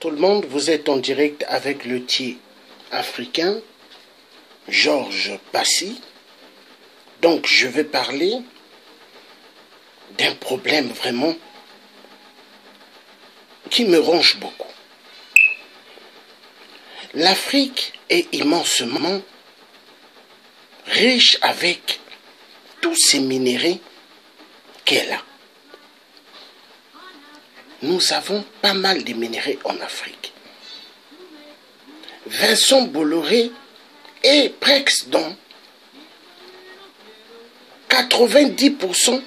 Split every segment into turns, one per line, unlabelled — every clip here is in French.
tout le monde, vous êtes en direct avec le Thier africain, Georges Passy. Donc je vais parler d'un problème vraiment qui me ronge beaucoup. L'Afrique est immensément riche avec tous ces minéraux qu'elle a. Nous avons pas mal de minéraux en Afrique. Vincent Bolloré est presque dans 90%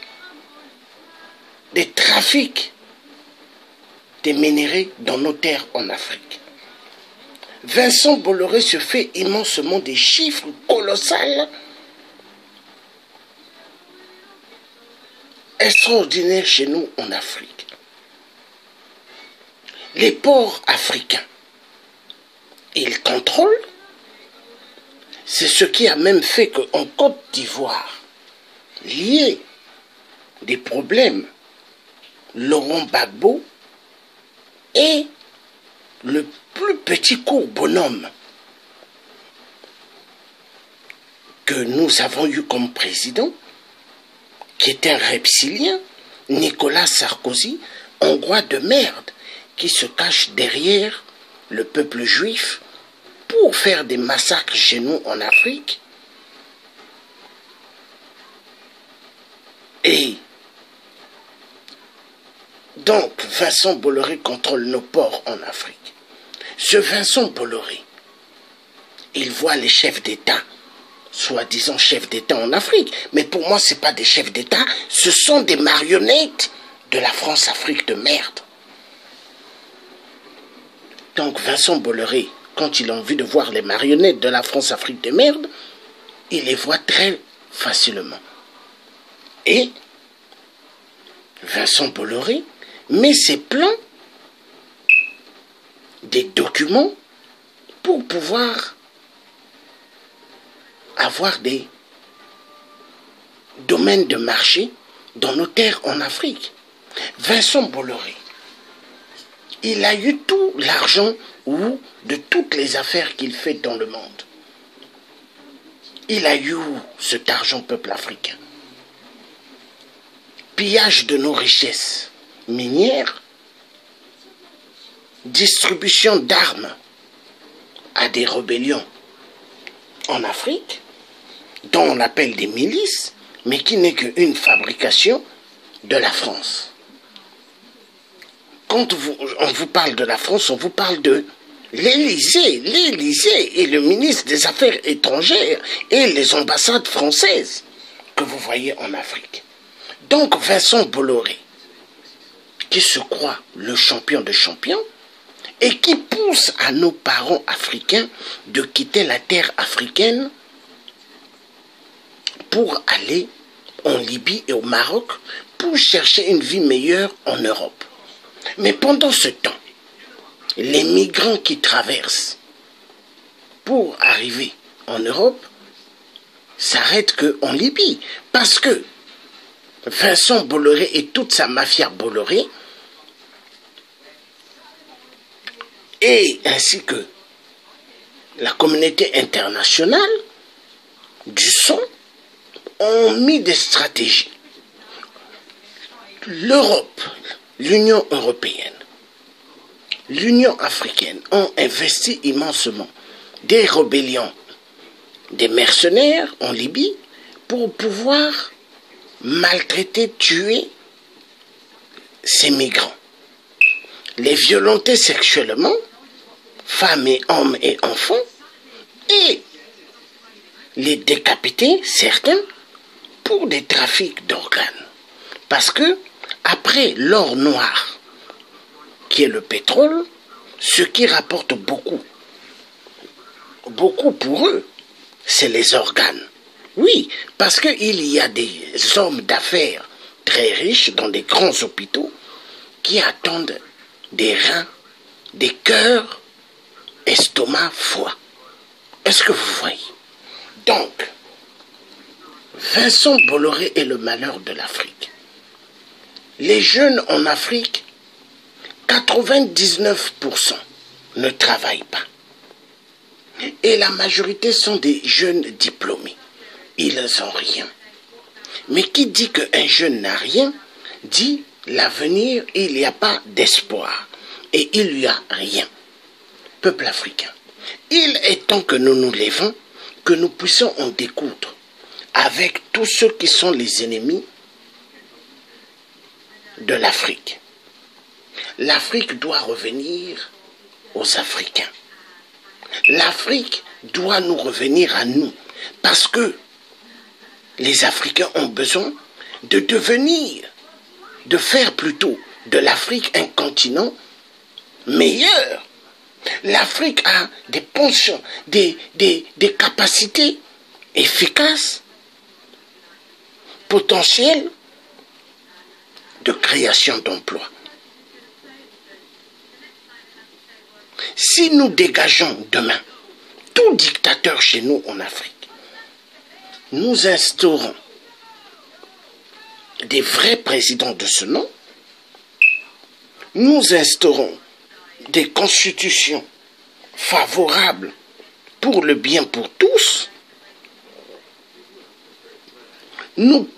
des trafics des minéraux dans nos terres en Afrique. Vincent Bolloré se fait immensément des chiffres colossaux, extraordinaires chez nous en Afrique. Les ports africains, ils contrôlent. C'est ce qui a même fait qu'en Côte d'Ivoire, lié des problèmes, Laurent Gbagbo est le plus petit court bonhomme que nous avons eu comme président, qui est un reptilien, Nicolas Sarkozy, hongrois de merde, qui se cache derrière le peuple juif pour faire des massacres chez nous en Afrique. Et donc Vincent Bolloré contrôle nos ports en Afrique. Ce Vincent Bolloré, il voit les chefs d'État, soi-disant chefs d'État en Afrique, mais pour moi ce n'est pas des chefs d'État, ce sont des marionnettes de la France-Afrique de merde. Donc Vincent Bolloré, quand il a envie de voir les marionnettes de la France-Afrique de merde, il les voit très facilement. Et Vincent Bolloré met ses plans, des documents, pour pouvoir avoir des domaines de marché dans nos terres en Afrique. Vincent Bolloré, il a eu tout l'argent ou de toutes les affaires qu'il fait dans le monde. Il a eu cet argent, peuple africain? Pillage de nos richesses minières, distribution d'armes à des rébellions en Afrique, dont on appelle des milices, mais qui n'est qu'une fabrication de la France. Quand on vous parle de la France, on vous parle de l'Élysée. L'Élysée est le ministre des Affaires étrangères et les ambassades françaises que vous voyez en Afrique. Donc Vincent Bolloré, qui se croit le champion de champions et qui pousse à nos parents africains de quitter la terre africaine pour aller en Libye et au Maroc pour chercher une vie meilleure en Europe. Mais pendant ce temps, les migrants qui traversent pour arriver en Europe s'arrêtent qu'en Libye. Parce que Vincent Bolloré et toute sa mafia Bolloré, et ainsi que la communauté internationale du son, ont mis des stratégies. L'Europe, l'Union européenne, l'Union africaine ont investi immensément des rébellions, des mercenaires en Libye pour pouvoir maltraiter, tuer ces migrants, les violenter sexuellement, femmes et hommes et enfants, et les décapiter, certains, pour des trafics d'organes. Parce que, après l'or noir, qui est le pétrole, ce qui rapporte beaucoup pour eux, c'est les organes. Oui, parce qu'il y a des hommes d'affaires très riches dans des grands hôpitaux qui attendent des reins, des cœurs, estomac, foie. Est-ce que vous voyez? Donc, Vincent Bolloré est le malheur de l'Afrique. Les jeunes en Afrique, 99% ne travaillent pas. Et la majorité sont des jeunes diplômés. Ils n'ont rien. Mais qui dit qu'un jeune n'a rien, dit l'avenir, il n'y a pas d'espoir. Et il n'y a rien. Peuple africain, il est temps que nous nous lèvons, que nous puissions en découdre avec tous ceux qui sont les ennemis de l'Afrique. L'Afrique doit revenir aux Africains. L'Afrique doit nous revenir à nous, parce que les Africains ont besoin de devenir, de faire plutôt de l'Afrique un continent meilleur. L'Afrique a des pensions, des capacités efficaces, potentielles de création d'emplois. Si nous dégageons demain tout dictateur chez nous en Afrique, nous instaurons des vrais présidents de ce nom, nous instaurons des constitutions favorables pour le bien pour tous, nous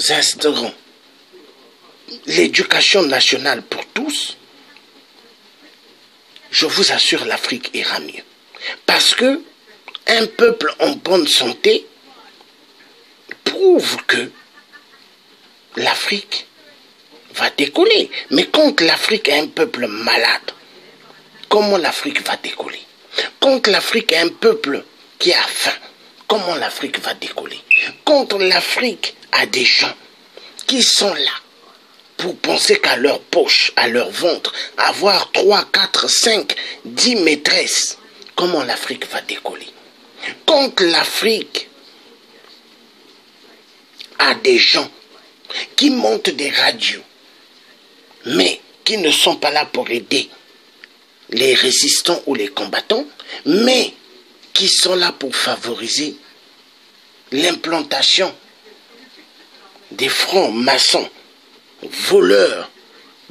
instaurons l'éducation nationale pour tous, je vous assure, l'Afrique ira mieux. Parce que un peuple en bonne santé prouve que l'Afrique va décoller. Mais quand l'Afrique est un peuple malade, comment l'Afrique va décoller? Quand l'Afrique est un peuple qui a faim, comment l'Afrique va décoller? Quand l'Afrique a des gens qui sont là pour penser qu'à leur poche, à leur ventre, avoir 3, 4, 5, 10 maîtresses, comment l'Afrique va décoller? Quand l'Afrique a des gens qui montent des radios, mais qui ne sont pas là pour aider les résistants ou les combattants, mais qui sont là pour favoriser l'implantation des francs maçons, voleurs,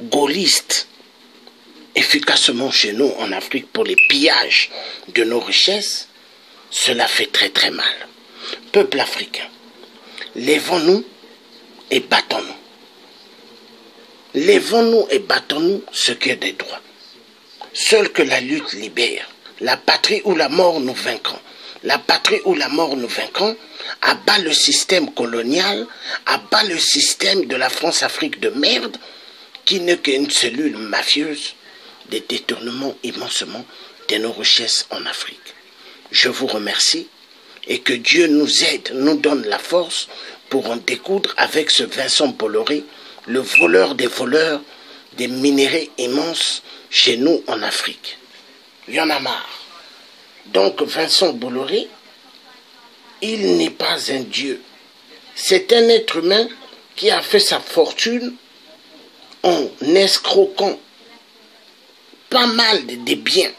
gaullistes, efficacement chez nous en Afrique pour les pillages de nos richesses, cela fait très très mal. Peuple africain, lèvons-nous et battons-nous. Lèvons-nous et battons-nous ce qui est des droits. Seule que la lutte libère. La patrie ou la mort nous vaincrons. La patrie ou la mort nous vaincrons. Abat le système colonial, abat le système de la France-Afrique de merde, qui n'est qu'une cellule mafieuse des détournements immensément de nos richesses en Afrique. Je vous remercie et que Dieu nous aide, nous donne la force pour en découdre avec ce Vincent Bolloré, le voleur des minéraux immenses chez nous en Afrique. Il y en a marre. Donc Vincent Bolloré, il n'est pas un dieu. C'est un être humain qui a fait sa fortune en escroquant pas mal des biens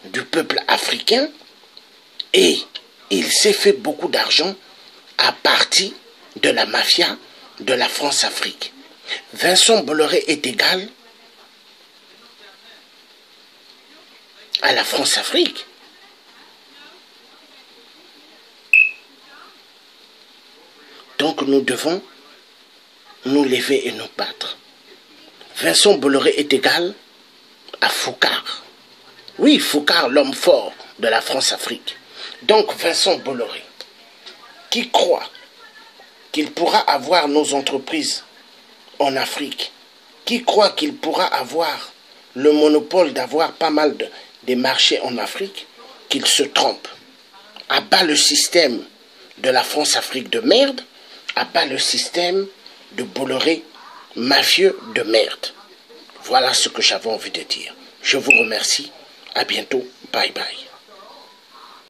du peuple africain et il s'est fait beaucoup d'argent à partir de la mafia de la France-Afrique. Vincent Bolloré est égal à la France-Afrique. Donc nous devons nous lever et nous battre. Vincent Bolloré est égal à Foucard. Oui, Foucard, l'homme fort de la France-Afrique. Donc Vincent Bolloré, qui croit qu'il pourra avoir nos entreprises en Afrique, qui croit qu'il pourra avoir le monopole d'avoir pas mal de marchés en Afrique, qu'il se trompe. Abat le système de la France-Afrique de merde, abat le système de Bolloré mafieux de merde. Voilà ce que j'avais envie de dire. Je vous remercie. À bientôt. Bye bye.